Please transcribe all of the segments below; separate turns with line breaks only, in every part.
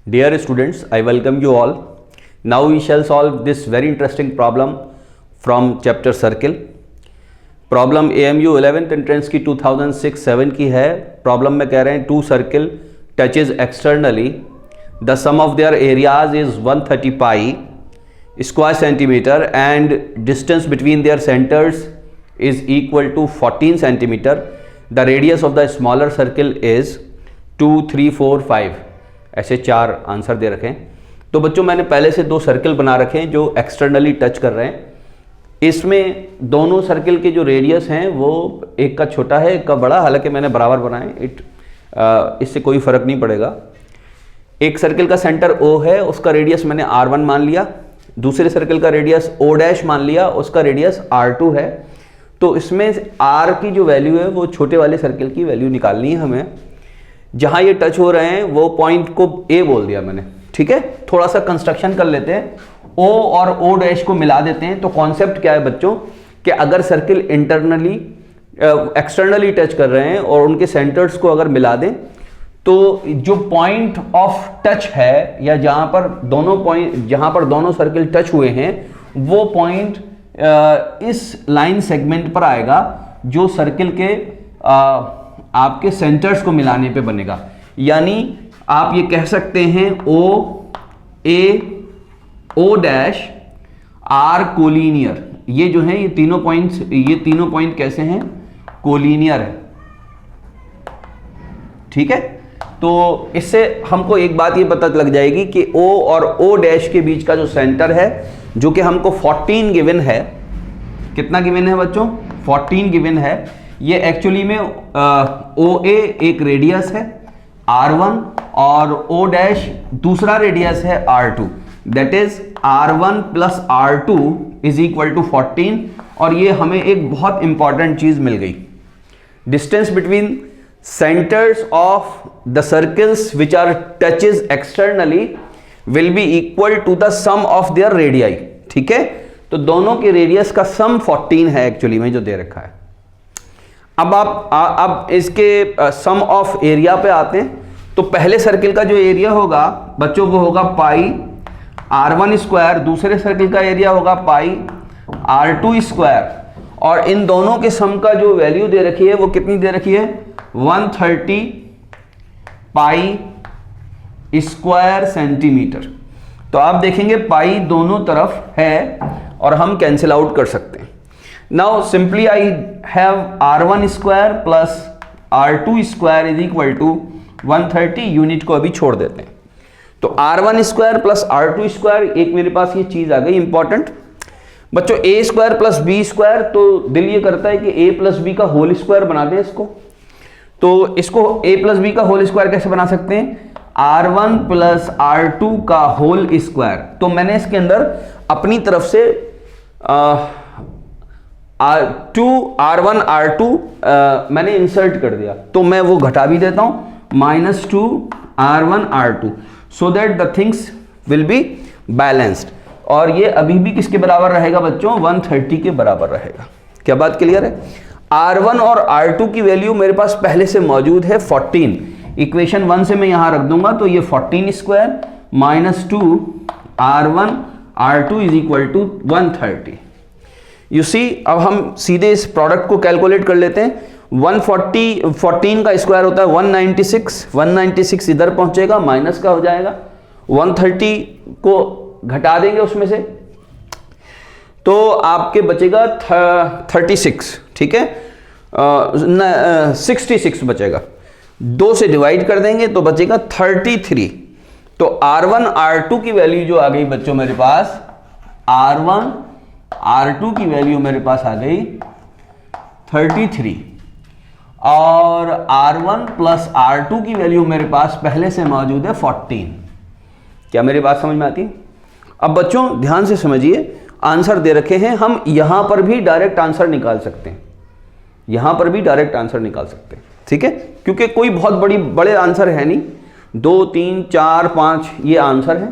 Dear students, I welcome you all. Now we shall solve this very interesting problem from chapter circle. Problem AMU 11th entrance की 2006-7 की है. Problem में कह रहे हैं two circle touches externally, the sum of their areas is 130 pi square centimetre and distance between their centres is equal to 14 centimetre. The radius of the smaller circle is 2, 3, 4, 5. ऐसे चार answer दे रखे हैं. तो बच्चों मैंने पहले से दो सर्किल बना रखे हैं जो एक्सटर्नली टच कर रहे हैं. इसमें दोनों सर्किल के जो रेडियस हैं वो एक का छोटा है एक का बड़ा, हालांकि मैंने बराबर बनाए. इससे कोई फर्क नहीं पड़ेगा. एक सर्किल का सेंटर O है, उसका रेडियस मैंने R1 मान लिया. दूसरे सर्किल का रेडियस O' मान लिया, उसका रेडियस R2 है. तो इसमें R की जो वैल्यू है वो छोटे वाले सर्किल की वैल्यू निकालनी है हमें. जहां ये टच हो रहे हैं वो पॉइंट को A बोल दिया मैंने. ठीक है, थोड़ा सा कंस्ट्रक्शन कर लेते हैं. O और O' को मिला देते हैं. तो कॉन्सेप्ट क्या है बच्चों कि अगर सर्किल इंटरनली एक्सटर्नली टच कर रहे हैं और उनके सेंटर्स को अगर मिला दें तो जो पॉइंट ऑफ टच है या जहां पर दोनों सर्किल टच हुए हैं वो पॉइंट इस लाइन सेगमेंट पर आएगा जो सर्किल के आपके सेंटर्स को मिलाने पे बनेगा. यानी आप ये कह सकते हैं O' R कोलिनियर. ये जो है ये तीनों पॉइंट कैसे हैं? कोलिनियर है. ठीक है, तो इससे हमको एक बात ये पता लग जाएगी कि O और O' के बीच का जो सेंटर है जो कि हमको 14 गिवन है. कितना गिवन है बच्चों? 14 गिवन है. ये एक्चुअली में OA एक रेडियस है R1 और O' दूसरा रेडियस है R2. That is R1 plus R2 is equal to 14. और ये हमें एक बहुत इंपॉर्टेंट चीज मिल गई. Distance between centers of the circles which are touches externally will be equal to the sum of their radii. ठीक है, तो दोनों के रेडियस का सम 14 है एक्चुअली में जो दे रखा है. अब इसके सम ऑफ एरिया पे आते हैं. तो पहले सर्किल का जो एरिया होगा बच्चों वो होगा पाई R1 स्क्वायर, दूसरे सर्किल का एरिया होगा पाई R2 स्क्वायर. और इन दोनों के सम का जो वैल्यू दे रखी है वो कितनी दे रखी है? 130 पाई स्क्वायर सेंटीमीटर. तो आप देखेंगे पाई दोनों तरफ है और हम कैंसिल आउट कर सकते हैं. Now simply I have R1 square plus R2 square is equal to 130. Unit को अभी छोड़ देते हैं. तो R1 square plus R2 square, एक मेरे पास ये चीज आ गई इंपॉर्टेंट बच्चों. A square plus B square, तो दिल ये करता है कि A प्लस बी का होल स्क्वायर बना दें इसको. तो इसको A प्लस बी का होल स्क्वायर कैसे बना सकते हैं? R1 प्लस R2 का होल स्क्वायर. तो मैंने इसके अंदर अपनी तरफ से 2 R1 R2 मैंने इंसर्ट कर दिया. तो मैं वो घटा भी देता हूं, -2 R1 R2 so that the things will be balanced. और ये अभी भी किसके बराबर रहेगा बच्चों? 130 के बराबर रहेगा. क्या बात क्लियर है? R1 और R2 की वैल्यू मेरे पास पहले से मौजूद है 14. इक्वेशन 1 से मैं यहां रख दूंगा तो ये 14 square -2 R1 R2 is equal to 130. You see, अब हम सीधे इस प्रोडक्ट को कैलकुलेट कर लेते हैं. 14 का स्क्वायर होता है 196 इधर पहुंचेगा, माइनस का हो जाएगा. 130 को घटा देंगे उसमें से तो आपके बचेगा 36. ठीक है, 66 बचेगा. 2 से डिवाइड कर देंगे तो बचेगा 33. तो R1 R2 की वैल्यू जो आ गई बच्चों मेरे पास, R1 R2 की वैल्यू मेरे पास आ गई 33 और R1 प्लस R2 की वैल्यू मेरे पास पहले से मौजूद है 14. क्या मेरी बात समझ में आती है? अब बच्चों ध्यान से समझिए, आंसर दे रखे हैं. हम यहां पर भी डायरेक्ट आंसर निकाल सकते हैं. ठीक है, क्योंकि कोई बहुत बड़े आंसर है नहीं. 2, 3, 4, 5 ये आंसर है.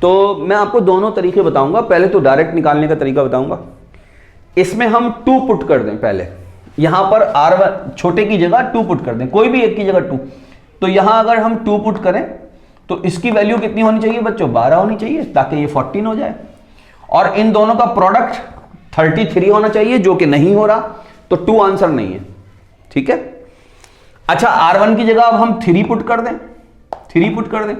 तो मैं आपको दोनों तरीके बताऊंगा. पहले तो डायरेक्ट निकालने का तरीका बताऊंगा. इसमें हम 2 पुट कर दें. पहले यहां पर R1 छोटे की जगह 2 पुट कर दें, कोई भी एक की जगह 2. तो यहां अगर हम 2 पुट करें तो इसकी वैल्यू कितनी होनी चाहिए बच्चों, 12 होनी चाहिए, ताकि ये 14 हो जाए। और इन दोनों का प्रोडक्ट 33 होना चाहिए, जो कि नहीं हो रहा, तो 2 आंसर नहीं है। ठीक है। अच्छा, R1 की जगह अब हम 3 पुट कर दें, 3 पुट कर दें,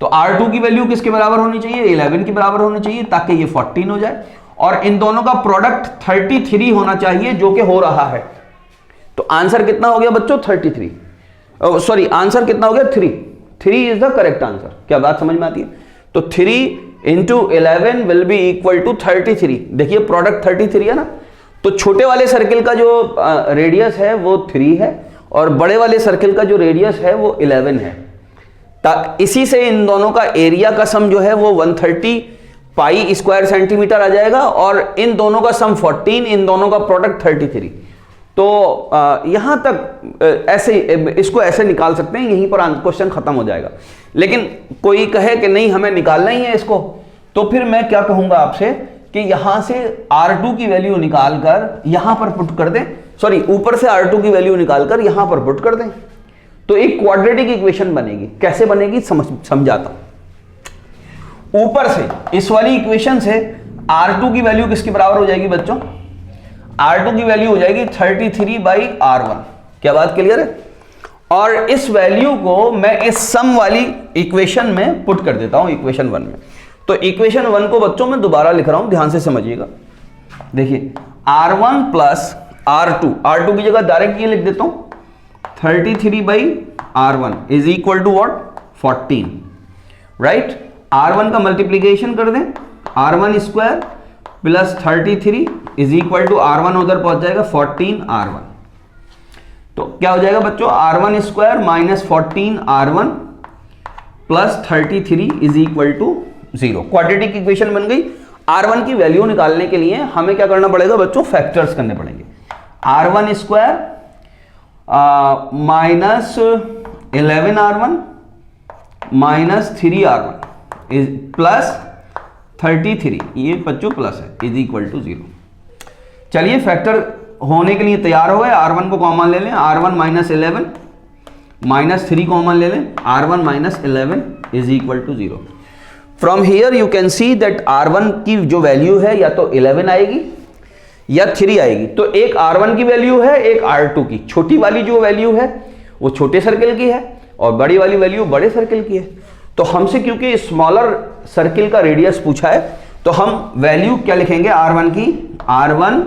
तो R2 की वैल्यू किसके बराबर होनी चाहिए, 11 के बराबर होनी चाहिए, ताकि ये 14 हो जाए। और इन दोनों का प्रोडक्ट 33 होना चाहिए, जो कि हो रहा है। तो आंसर कितना हो गया बच्चों, 33, सॉरी आंसर कितना हो गया, 3 इज द करेक्ट आंसर। क्या बात समझ में आती है? तो 3 into 11 will be equal to 33। देखिए प्रोडक्ट 33 है ना, तो छोटे वाले सर्किल का जो रेडियस है वो 3 है, और बड़े वाले सर्किल का जो रेडियस है वो 11 है। इसी से इन दोनों का एरिया का सम जो है वो 130 पाई स्क्वायर सेंटीमीटर आ जाएगा, और इन दोनों का सम 14, इन दोनों का प्रोडक्ट 33। तो यहां तक ऐसे इसको ऐसे निकाल सकते हैं, यहीं पर क्वेश्चन खत्म हो जाएगा। लेकिन कोई कहे कि नहीं हमें निकालना ही है इसको, तो फिर मैं क्या कहूंगा आपसे कि यहां से R2 की वैल्यू निकालकर यहां पर पुट कर दें, सॉरी ऊपर से R2 की वैल्यू निकालकर यहां पर पुट कर दें, तो एक क्वाड्रेटिक इक्वेशन बनेगी। कैसे बनेगी समझाता हूं। ऊपर से इस वाली इक्वेशन से R2 की वैल्यू किसके बराबर हो जाएगी बच्चों, R2 की वैल्यू हो जाएगी 33/R1। क्या बात क्लियर है? और इस वैल्यू को मैं इस सम वाली इक्वेशन में पुट कर देता हूं, इक्वेशन 1 में। तो इक्वेशन 1 को बच्चों मैं दोबारा लिख रहा हूं, ध्यान से समझिएगा। देखिए R1 प्लस R2 की जगह डायरेक्ट ये लिख देता हूं, 33/R1 is equal to what, 14, right. R1 का मल्टीप्लीकेशन कर दें, R1 square plus 33 is equal to R1 उधर पहुंच जाएगा 14R1। तो क्या हो जाएगा बच्चों, R1 square minus 14R1 plus 33 is equal to 0। Quadratic equation बन गई। R1 की वैल्यू निकालने के लिए हमें क्या करना पड़ेगा बच्चों, फैक्टर्स करने पड़ेंगे। R1 square minus 11R1 minus 3R1 is plus 33, ये बच्चों प्लस है, इज इक्वल टू 0। चलिए फैक्टर होने के लिए तैयार हो गए। R1 को कॉमन ले लें, R1 माइनस 11 माइनस 3 कॉमन ले लें, R1 minus 11 is equal to 0। From here you can see that R1 की जो वैल्यू है या तो 11 आएगी या 3 आएगी। तो एक R1 की वैल्यू है, एक R2 की। छोटी वाली जो वैल्यू है वो छोटे सर्किल की है, और बड़ी वाली वैल्यू बड़े सर्किल की है। तो हमसे क्योंकि स्मॉलर सर्किल का रेडियस पूछा है, तो हम वैल्यू क्या लिखेंगे R1 की, R1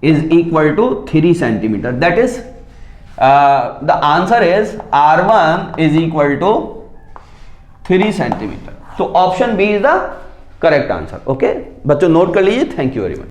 is equal to 3 centimetre. That is the answer is R1 is equal to 3 centimetre. तो option B is the correct answer. Okay बच्चों, नोट कर लीजिए। Thank you very much.